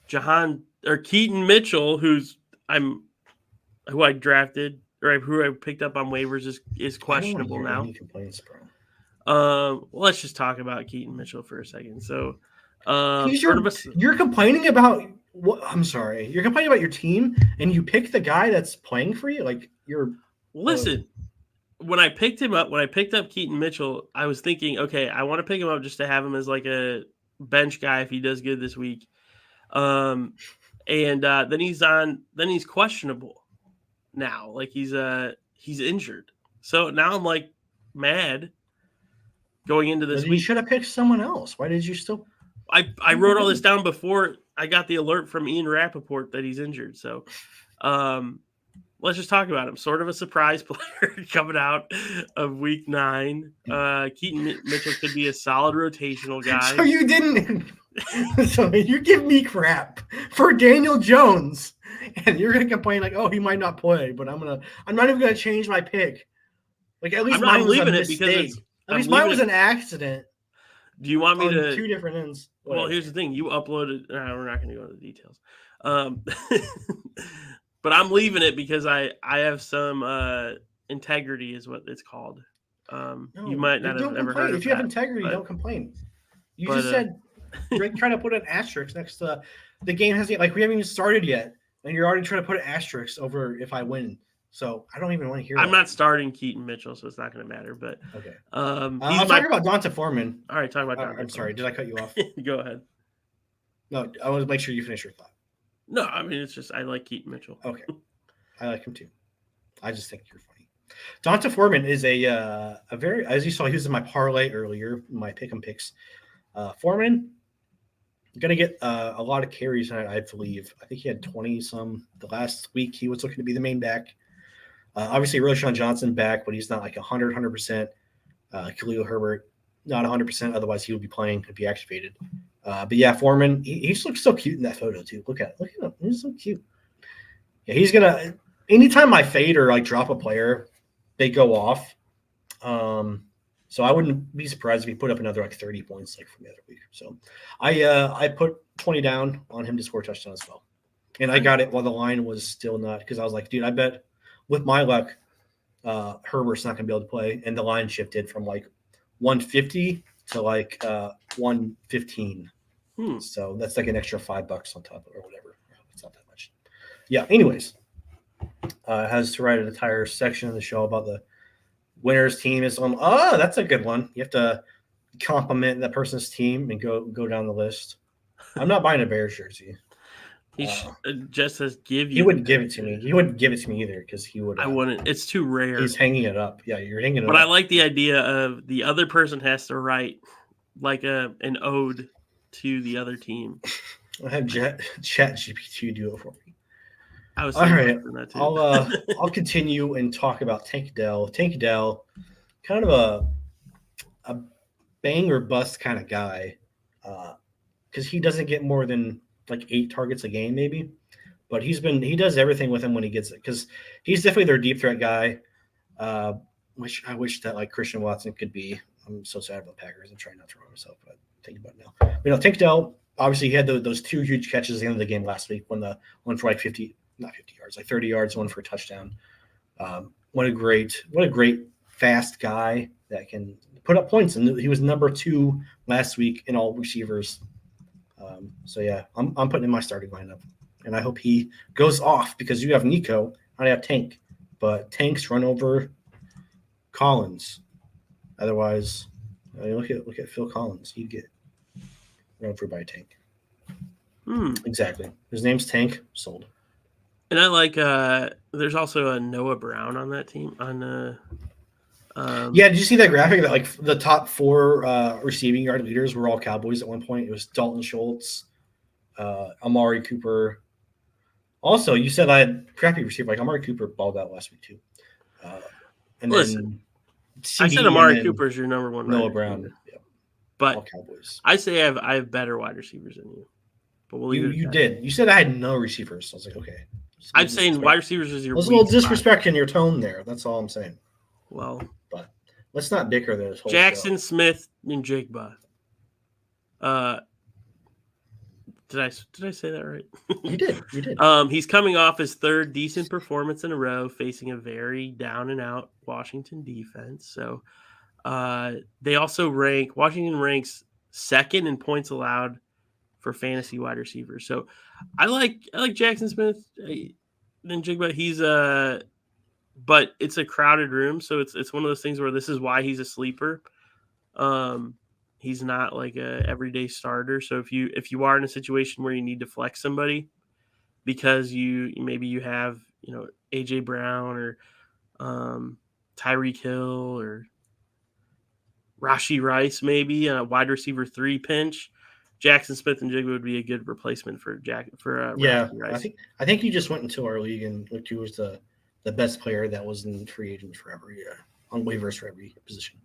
Keaton Mitchell, who I drafted or who I picked up on waivers, is questionable now. Any complaints, bro? Let's just talk about Keaton Mitchell for a second. So, you're complaining about what? I'm sorry, you're complaining about your team, and you pick the guy that's playing for you. Like listen. When I picked up Keaton Mitchell, I was thinking, okay, I want to pick him up just to have him as like a bench guy if he does good this week. And then he's questionable now. Like he's injured. So now I'm like mad going into this week. You should have picked someone else. Why did you still? I wrote all this down before I got the alert from Ian Rappaport that he's injured. So, let's just talk about him. Sort of a surprise player coming out of week 9. Keaton Mitchell could be a solid rotational guy. So you didn't. So you give me crap for Daniel Jones, and you're gonna complain like, "Oh, he might not play," but I'm not even gonna change my pick. Like at least mine was a mistake. At least mine was an accident. Do you want me to 2 different ends? Well, here's the thing. You uploaded. We're not going to go into the details. But I'm leaving it because I have some integrity is what it's called. You might not have ever heard of If you have integrity, don't complain. You just said you're trying to put an asterisk next to the game hasn't we haven't even started yet, and you're already trying to put an asterisk over if I win. So I don't even want to hear. I'm not starting Keaton Mitchell, so it's not going to matter. But okay, I'm talking about Donta Foreman. All right, talk about Donta. I'm sorry, did I cut you off? Go ahead. No, I want to make sure you finish your thought. No, I mean it's just I like Keaton Mitchell. Okay, I like him too. I just think you're funny. Donta Foreman is a very, as you saw, he was in my parlay earlier, my pick'em picks. Foreman going to get a lot of carries, I believe. I think he had 20 some the last week. He was looking to be the main back. Obviously, Roshan Johnson back, but he's not like 100%. Khalil Herbert, not 100%. Otherwise, he would be playing, could be activated. But yeah, Foreman, he looks so cute in that photo too. Look at him. He's so cute. Yeah, he's going to – anytime I fade or drop a player, they go off. So I wouldn't be surprised if he put up another 30 points from the other week. So I put 20 down on him to score a touchdown as well. And I got it while the line was still not – because I was like, dude, I bet – with my luck, Herbert's not going to be able to play, and the line shifted from 150 to 115. So that's an extra $5 on top of or whatever. It's not that much. Yeah. Anyways, has to write an entire section of the show about the winner's team is on. Oh, that's a good one. You have to compliment that person's team and go down the list. I'm not buying a Bears jersey. He just says give you. He wouldn't give it to me. He wouldn't give it to me either because he would. I wouldn't. It's too rare. He's hanging it up. Yeah, you're hanging it up. But I like the idea of the other person has to write an ode to the other team. I have ChatGPT do it for me. I was all right. That too. I'll continue and talk about Tank Dell. Tank Dell, kind of a bang or bust kind of guy, because he doesn't get more than 8 targets a game, maybe. But he does everything with him when he gets it, because he's definitely their deep threat guy. Which I wish that Christian Watson could be. I'm so sad about Packers. I'm trying not to run myself, but think about it now. Tank Dell, obviously he had those 2 huge catches at the end of the game last week, when the one for 50, not 50 yards, 30 yards, one for a touchdown. What a great fast guy that can put up points. And he was number 2 last week in all receivers. So yeah, I'm putting in my starting lineup, and I hope he goes off, because you have Nico, I have Tank, but Tank's run over Collins. Otherwise, look at Phil Collins. He'd get run over by a Tank. Exactly. His name's Tank. Sold. And I like. There's also a Noah Brown on that team. Yeah, did you see that graphic that the top 4 receiving yard leaders were all Cowboys at one point? It was Dalton Schultz, Amari Cooper. Also, you said I had crappy receiver. Amari Cooper balled out last week too. And listen, then I said Amari Cooper is your number 1. Noah Brown, yeah. But all Cowboys. I say I have better wide receivers than you. But we'll leave you did. You said I had no receivers. So I was like, okay. I'm saying wide receivers is your. There's a little disrespect in your tone there. That's all I'm saying. Well, but let's not bicker this whole Jackson show. Smith and Jake Butt. Did I say that right? You did. He's coming off his 3rd decent performance in a row, facing a very down and out Washington defense. So They also Washington ranks second in points allowed for fantasy wide receivers. So I like Jackson Smith and Jigba. He's but it's a crowded room, so it's one of those things where this is why he's a sleeper. He's not like a everyday starter. So if you are in a situation where you need to flex somebody because you have AJ Brown or Tyreek Hill or Rashee Rice, maybe a wide receiver 3 pinch, Jackson Smith and Jigba would be a good replacement for Yeah, Rashee Rice. I think you just went into our league and looked who was the best player that was in free agents for every on waivers for every position.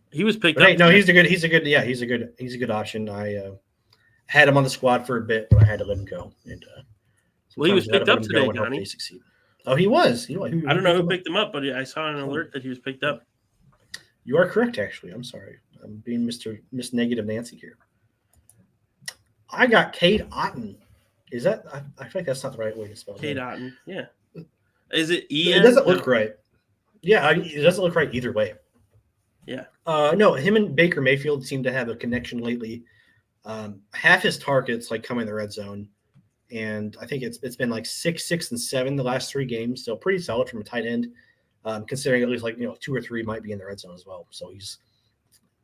He was picked but up. Hey, no, he's a good option. I had him on the squad for a bit, but I had to let him go. And he was picked up today, Johnny. Succeed. Oh, he was. I don't know who picked him up, but I saw an alert that he was picked up. You are correct, actually. I'm sorry. I'm being Miss Negative Nancy here. I got Cade Otton. Is that? I feel like that's not the right way to spell it. Cade Otton, yeah. Is it Ian? It doesn't look right. Yeah, it doesn't look right either way. Yeah. No, him and Baker Mayfield seem to have a connection lately. Half his targets come in the red zone, and I think it's been 6, 6, and 7 the last 3 games. So pretty solid from a tight end, considering at least 2 or 3 might be in the red zone as well. So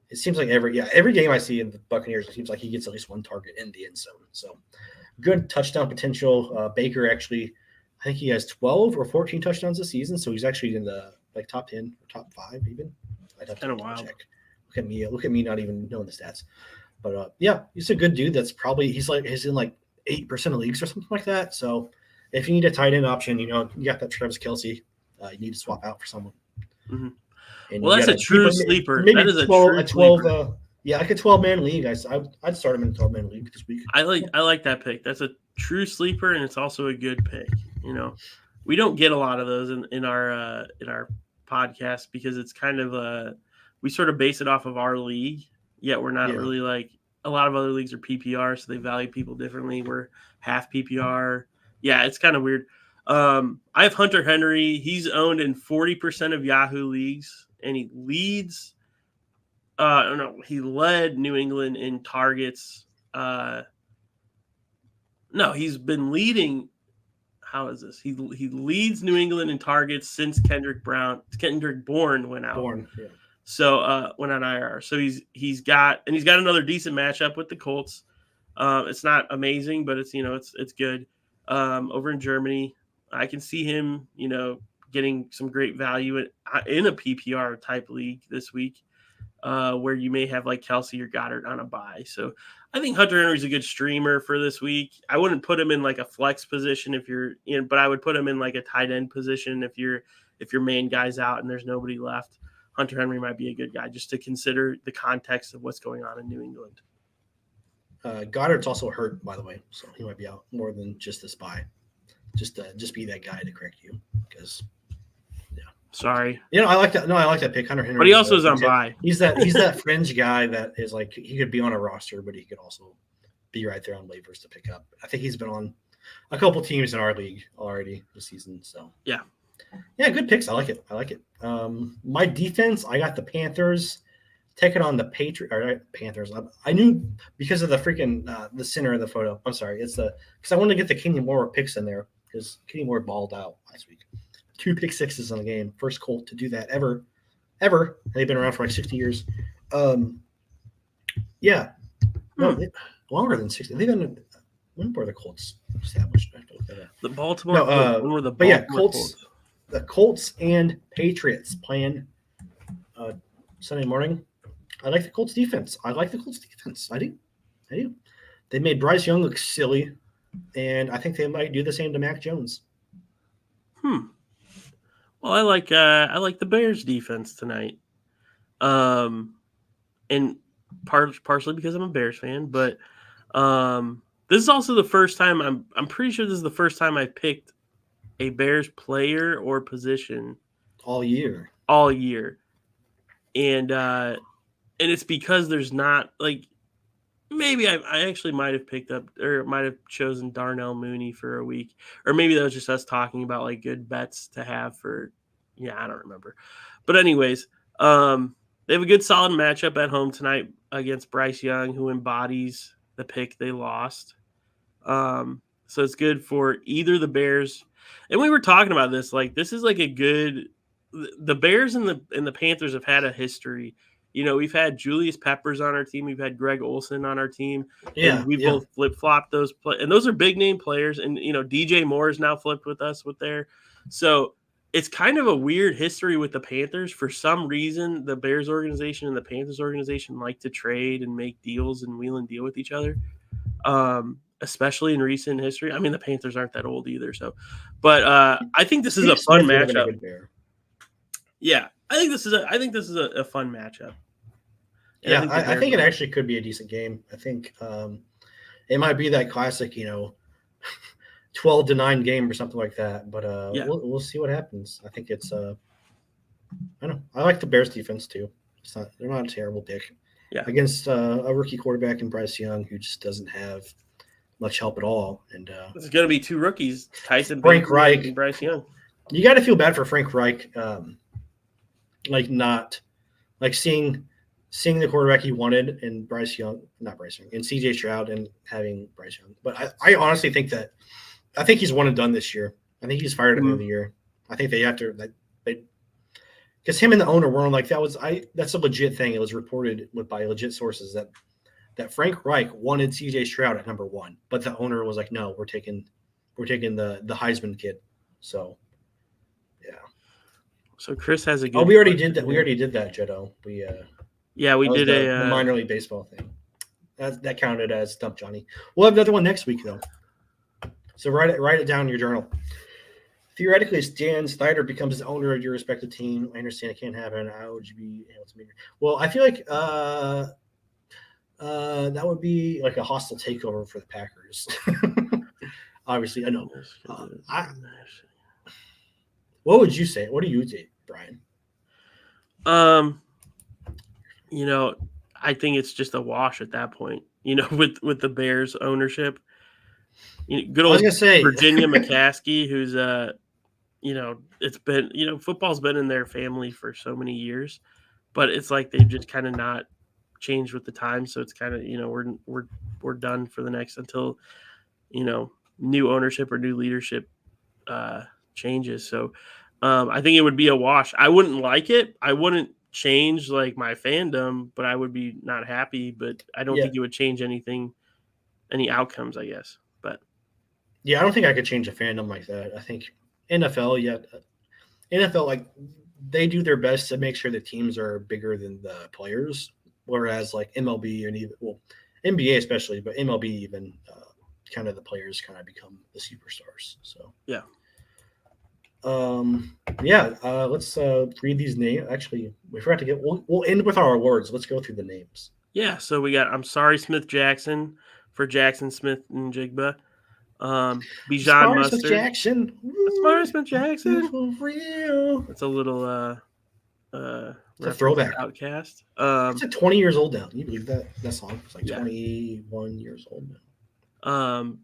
it seems like every game I see in the Buccaneers, it seems like he gets at least 1 target in the end zone. So good touchdown potential. Baker actually, I think he has 12 or 14 touchdowns this season, so he's actually in the top 10 or top 5 even. I'd have to check. Look at me not even knowing the stats. But he's a good dude. That's probably he's in 8% of leagues or something like that. So if you need a tight end option, you got that Travis Kelce. You need to swap out for someone. Mm-hmm. Well, that's a true sleeper. That is a 12, true sleeper. Like a 12-man league. I'd start him in a 12-man league this week. I like that pick. That's a true sleeper, and it's also a good pick. We don't get a lot of those in our podcast because it's kind of we sort of base it off of our league. Yet we're not really a lot of other leagues are PPR, so they value people differently. We're half PPR. Yeah, it's kind of weird. I have Hunter Henry. He's owned in 40% of Yahoo leagues, and he leads. He led New England in targets. He's been leading. How is this? He leads New England in targets since Kendrick Bourne went out. Yeah. So went on IR. So he's got another decent matchup with the Colts. It's not amazing, but it's it's good. Over in Germany, I can see him getting some great value in a PPR type league this week, where you may have Kelce or Goddard on a bye. So I think Hunter Henry's a good streamer for this week. I wouldn't put him in a flex position if you're in, but I would put him in a tight end position if your main guy's out and there's nobody left. Hunter Henry might be a good guy just to consider the context of what's going on in New England. Goddard's also hurt, by the way, so he might be out more than just this bye. Just be that guy to correct you, because sorry. I like that. No, I like that pick, Hunter Henry. But he also is on bye. He's that fringe guy that is he could be on a roster, but he could also be right there on waivers to pick up. I think he's been on a couple teams in our league already this season. So yeah, good picks. I like it. My defense, I got the Panthers taking on the Panthers. I knew because of the freaking the center of the photo. I'm sorry, it's because I wanted to get the Kenny Moore picks in there because Kenny Moore balled out last week. 2 pick sixes in the game. First Colt to do that ever. They've been around for 60 years. Longer than 60. They've been. When were the Colts established? The Baltimore. When were the Baltimore Colts? The Colts and Patriots playing Sunday morning. I like the Colts defense. I do. They made Bryce Young look silly, and I think they might do the same to Mac Jones. Well, I like the Bears defense tonight, and partially because I'm a Bears fan, but this is also the first time I'm pretty sure this is the first time I picked a Bears player or position all year, and it's because there's not maybe I actually might have picked up or might have chosen Darnell Mooney for a week, or maybe that was just us talking about good bets to have for, I don't remember. But anyways, They have a good solid matchup at home tonight against Bryce Young, who embodies the pick they lost. So it's good for either the Bears. And we were talking about this, like this is like a good. The Bears and the Panthers have had a history. We've had Julius Peppers on our team. We've had Greg Olson on our team, and we both flip flopped those and those are big name players. And DJ Moore is now flipped with us with there. So it's kind of a weird history with the Panthers. For some reason, the Bears organization and the Panthers organization like to trade and make deals and wheel and deal with each other, especially in recent history. I mean, the Panthers aren't that old either. But I think this is a fun matchup. Yeah, I think this is a fun matchup. And I think it actually could be a decent game. I think it might be that classic, 12-9 game or something like that. But we'll see what happens. I think it's I don't know. I like the Bears defense too. They're not a terrible pick. Yeah. Against a rookie quarterback in Bryce Young who just doesn't have much help at all. And it's going to be two rookies, Tyson Frank Reich and Bryce Young. You got to feel bad for Frank Reich, seeing the quarterback he wanted in and CJ Stroud and having Bryce Young. But I honestly think he's one and done this year. I think he's fired at the end of the year. I think they have to because him and the owner were like that's a legit thing. It was reported by legit sources that Frank Reich wanted CJ Stroud at number 1, but the owner was like, no, we're taking the Heisman kid. So yeah. So Chris has a good. We already did that. We already did that, Jetto. We did the minor league baseball thing. That counted as Stump Johnny. We'll have another one next week though. So write it down in your journal. Theoretically, Stan Snyder becomes the owner of your respective team. I understand it can't happen. How would you be able to make it? Well, I feel like that would be like a hostile takeover for the Packers. Obviously, I know. What would you say? What do you say, Brian? I think it's just a wash at that point. With the Bears ownership. Good old Virginia McCaskey, who's it's been football's been in their family for so many years, but it's like they've just kind of not changed with the times. So it's kind of we're done for the next until new ownership or new leadership changes. So I think it would be a wash. I wouldn't like it. I wouldn't change like my fandom, but I would be not happy. But I don't think it would change anything, any outcomes, I guess. But yeah, I don't think I could change a fandom like that. I think NFL, like they do their best to make sure the teams are bigger than the players, whereas like MLB and NBA especially, but MLB even kind of the players kind of become the superstars. So yeah. Let's read these names. Actually, we forgot to we'll end with our awards. Let's go through the names. Yeah, so we got I'm Sorry Smith Jackson for Jackson Smith and Jigba. Bijan Mustard. Sorry Smith Jackson. For real. It's a little it's a throwback. Outcast. It's 20 years old now. Can you believe that song? It's like 21 years old now.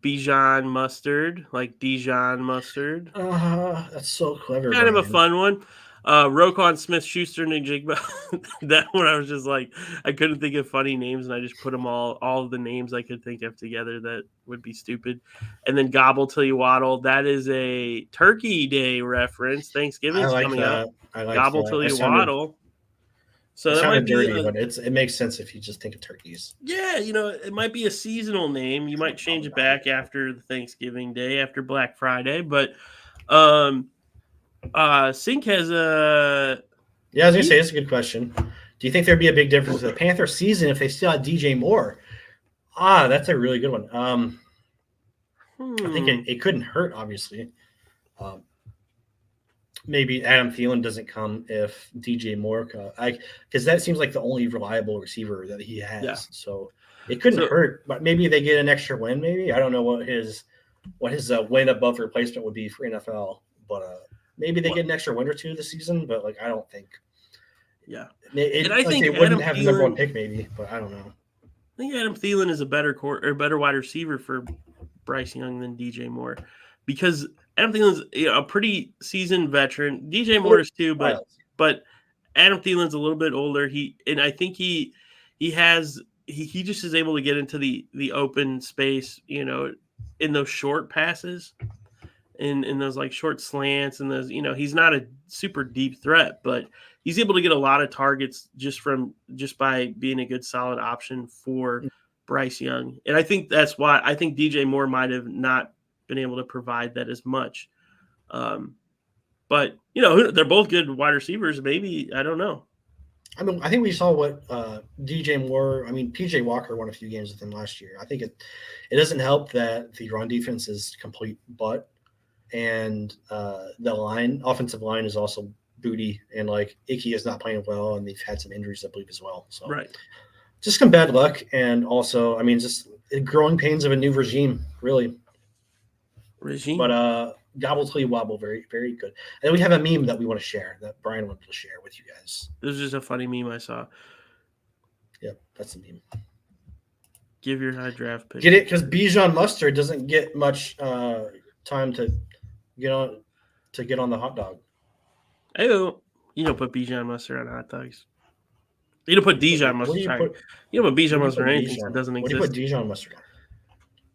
Bijan Mustard, like Dijon Mustard. That's so clever. Kind of a fun one. Roquan Smith Schuster and Jigba. That one I was just like, I couldn't think of funny names, and I just put them all of the names I could think of together that would be stupid. And then Gobble Till You Waddle. That is a Turkey Day reference. Thanksgiving's coming up. Gobble Till You Waddle. So that might be dirty, but it makes sense if you just think of turkeys. Yeah, it might be a seasonal name. You might change it back after the Thanksgiving Day, after Black Friday. But Sink has a. Yeah, I was gonna say it's a good question. Do you think there'd be a big difference with the Panther season if they still had DJ Moore? That's a really good one. I think it couldn't hurt, obviously. Maybe Adam Thielen doesn't come if DJ Moore because that seems like the only reliable receiver that he has. Yeah. So it couldn't hurt, but maybe they get an extra win. Maybe I don't know what his win above replacement would be for NFL, but maybe they get an extra win or two this season. But I don't think. Yeah, and I think they wouldn't have the number one pick, maybe, but I don't know. I think Adam Thielen is a better wide receiver for Bryce Young than DJ Moore because Adam Thielen's a pretty seasoned veteran. DJ Moore is too, but Adam Thielen's a little bit older. I think he just is able to get into the open space, in those short passes, in those like short slants, and those, he's not a super deep threat, but he's able to get a lot of targets just by being a good solid option for Bryce Young. And I think that's why I think DJ Moore might have not been able to provide that as much. But they're both good wide receivers. Maybe, I don't know. I mean, I think we saw what DJ Moore. I mean, PJ Walker won a few games with him last year. I think it doesn't help that the run defense is complete butt, and the offensive line is also booty, and like Icky is not playing well, and they've had some injuries, I believe, as well. So right, just some bad luck, and also, I mean, just growing pains of a new regime, really. But Gobble till you wobble, very, very good. And then we have a meme that we want to share, that Brian wanted to share with you guys. This is just a funny meme I saw. Yep, that's the meme. Give your high draft pick. Get it? Because Bijan Mustard doesn't get much time to get on the hot dog. You don't put Bijan Mustard on hot dogs. You don't put Dijon Mustard. You don't put Bijan Mustard on anything that doesn't exist. What do you put Dijon Mustard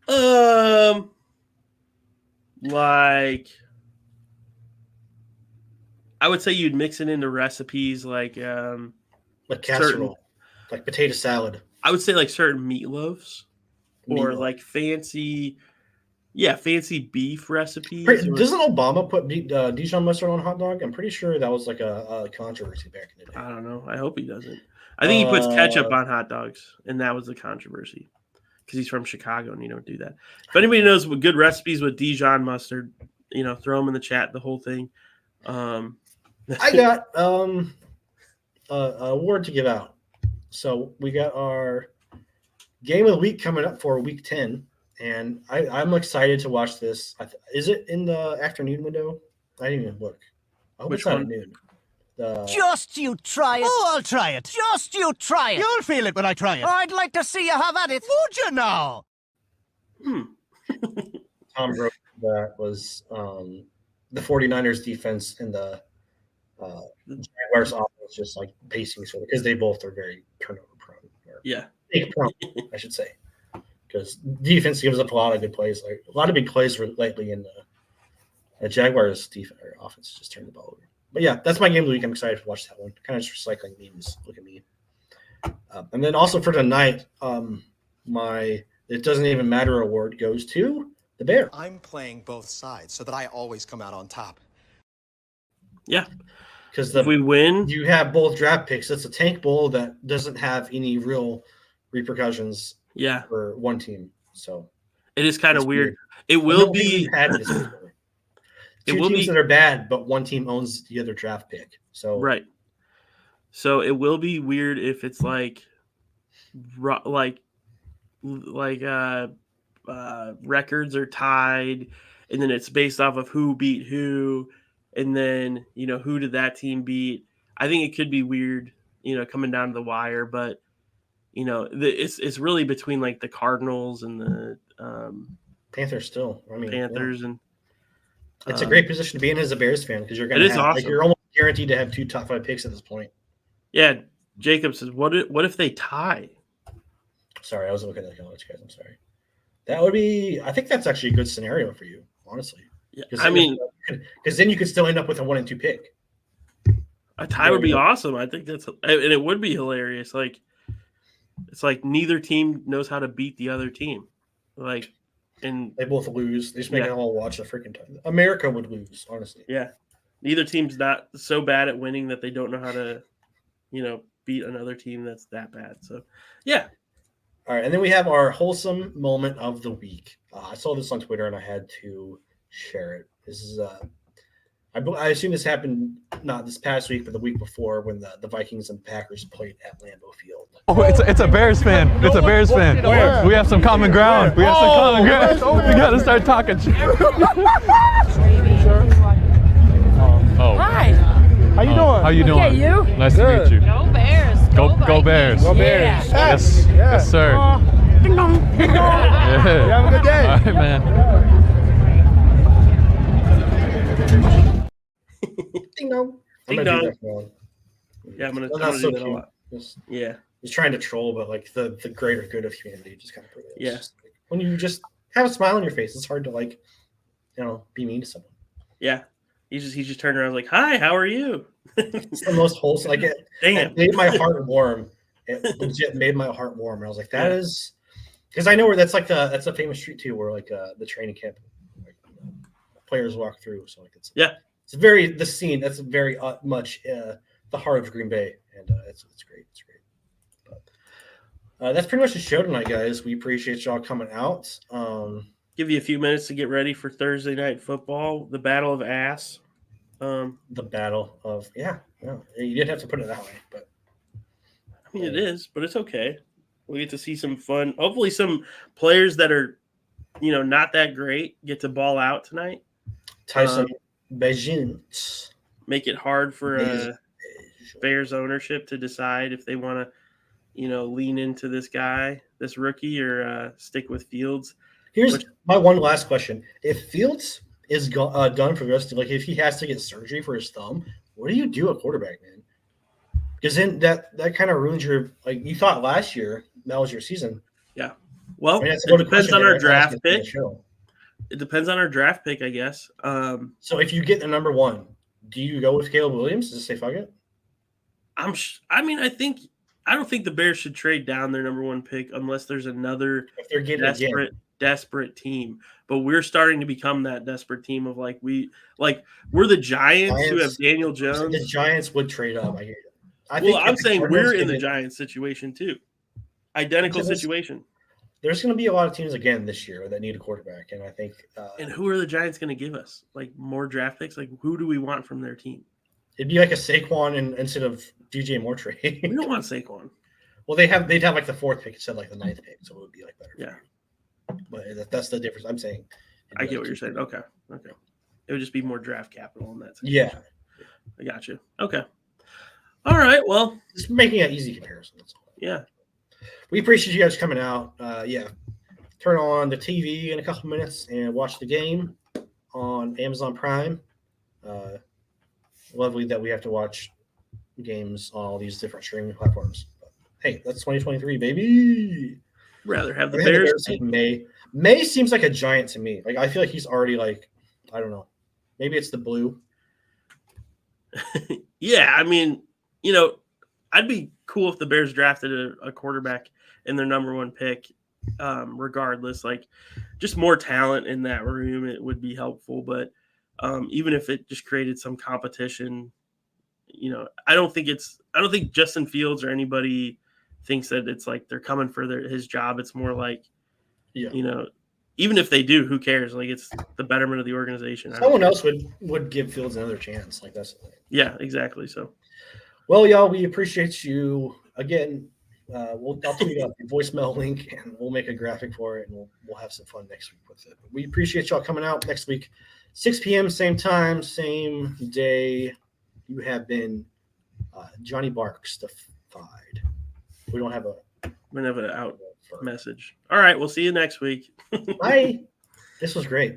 on? Like, I would say you'd mix it into recipes like casserole, like potato salad. I would say like certain meatloafs or like fancy beef recipes. Doesn't Obama put Dijon mustard on hot dog? I'm pretty sure that was like a controversy back in the day. I don't know. I hope he doesn't. I think he puts ketchup on hot dogs, and that was the controversy. Because he's from Chicago and you don't do that. If anybody knows what good recipes with Dijon mustard, throw them in the chat, the whole thing. I got a award to give out. So we got our game of the week coming up for week 10, and I'm excited to watch this. Is it in the afternoon window? I didn't even look. I hope Which it's not one? at noon. Just you try it. Oh, I'll try it. Just you try it. You'll feel it when I try it. I'd like to see you have at it. Would you now? Tom wrote that was the 49ers defense and the Jaguars offense just like pacing each other because they both are very turnover prone. Prone, I should say. Because defense gives up a lot of good plays, like a lot of big plays lately in the Jaguars defense or offense just turned the ball over. But yeah, that's my game of the week. I'm excited to watch that one. Kind of just recycling memes. Look at me. And then also for tonight, my It Doesn't Even Matter award goes to the Bear. I'm playing both sides so that I always come out on top. Yeah. Because if we win, you have both draft picks. It's a tank bowl that doesn't have any real repercussions for one team. So it is kind of weird. It will be two teams that are bad, but one team owns the other draft pick. So right. So it will be weird if it's like records are tied, and then it's based off of who beat who, and then who did that team beat. I think it could be weird, coming down to the wire, but it's really between like the Cardinals and the Panthers. Still, Panthers and. It's a great position to be in as a Bears fan because you're going to have awesome. You're almost guaranteed to have 2 top 5 picks at this point. Yeah, Jacob says, "What if they tie?" Sorry, I was looking at the college guys. I'm sorry. That would be. I think that's actually a good scenario for you, honestly. Yeah, because then you could still end up with a 1 and 2 pick. A tie would be awesome. I think and it would be hilarious. Like, it's like neither team knows how to beat the other team. Like. And they both lose. They just make it all watch the freaking time. America would lose, honestly. Yeah. Neither team's not so bad at winning that they don't know how to, beat another team that's that bad. So, yeah. All right. And then we have our wholesome moment of the week. I saw this on Twitter and I had to share it. This is, I assume this happened not this past week, but the week before when the Vikings and Packers played at Lambeau Field. Oh, it's a Bears fan. It's a Bears fan. We have some common ground. We got to start talking. Hi. How you doing? How you doing? Okay, you? Nice to meet you. Go Bears. Go Bears. Go Bears. Yes, sir. Ding dong. Yeah. You have a good day. All right, man. Ding dong. Ding dong. Yeah, I'm gonna Well, that's do so that a cute. lot. Just Yeah. trying to troll, but like the greater good of humanity just kind of prevails. Yeah. Just, like, when you just have a smile on your face, it's hard to like, be mean to someone. Yeah. He just turned around like, "Hi, how are you?" It's the most wholesome. Like it made my heart warm. It legit made my heart warm, and I was like, "That is," because I know where that's a famous street too, where like the training camp, like, players walk through. So like it's very the scene. That's very much the heart of Green Bay, and it's great. It's great. But that's pretty much the show tonight, guys. We appreciate y'all coming out. Give you a few minutes to get ready for Thursday night football, the Battle of Ass. The battle of you didn't have to put it that way, but I mean it is, but it's okay. We get to see some fun. Hopefully, some players that are, not that great get to ball out tonight. Tyson Bagent. Make it hard for Bears ownership to decide if they want to, lean into this guy, this rookie, or stick with Fields. Here's my one last question: if Fields is done for the rest of, like, if he has to get surgery for his thumb, what do you do at quarterback, man? Because then that kind of ruins your, like, you thought last year that was your season. Yeah. Well, I mean, it depends on our draft pick. It depends on our draft pick, I guess. So if you get the number one, do you go with Caleb Williams? Just say fuck it? I don't think the Bears should trade down their number one pick unless there's another if they're getting desperate team. But we're starting to become that desperate team of we're the Giants who have Daniel Jones. The Giants would trade up. I hear you. I'm saying we're in the Giants situation too. Identical situation. There's going to be a lot of teams again this year that need a quarterback, and I think. And who are the Giants going to give us? Like, more draft picks? Like, who do we want from their team? It'd be like a Saquon instead of DJ Moore trade. We don't want Saquon. Well, they'd have like the fourth pick instead of like the ninth pick, so it would be like better. Yeah. But that's the difference. I'm saying. I get what you're saying. Okay. It would just be more draft capital in that situation. Yeah. I got you. Okay. All right. Well, just making an easy comparison. That's all. Yeah. We appreciate you guys coming out. Turn on the TV in a couple minutes and watch the game on Amazon Prime. Lovely that we have to watch games on all these different streaming platforms. But, hey, that's 2023, baby. Rather have the Bears. May seems like a Giant to me. Like, I feel like he's already, like, I don't know. Maybe it's the blue. Yeah, I mean, I'd be cool if the Bears drafted a quarterback in their number one pick, regardless. Like, just more talent in that room, it would be helpful. But even if it just created some competition, I don't think Justin Fields or anybody thinks that it's like they're coming for his job. It's more like, even if they do, who cares? Like, it's the betterment of the organization. Someone else would give Fields another chance. Like, that's the thing. Yeah, exactly. So, well, y'all, we appreciate you again. I'll tweet out the voicemail link and we'll make a graphic for it, and we'll have some fun next week with it. But we appreciate y'all coming out next week, 6 p.m., same time, same day. You have been Johnny Barks defied. We don't have an out message. All right, we'll see you next week. Bye. This was great.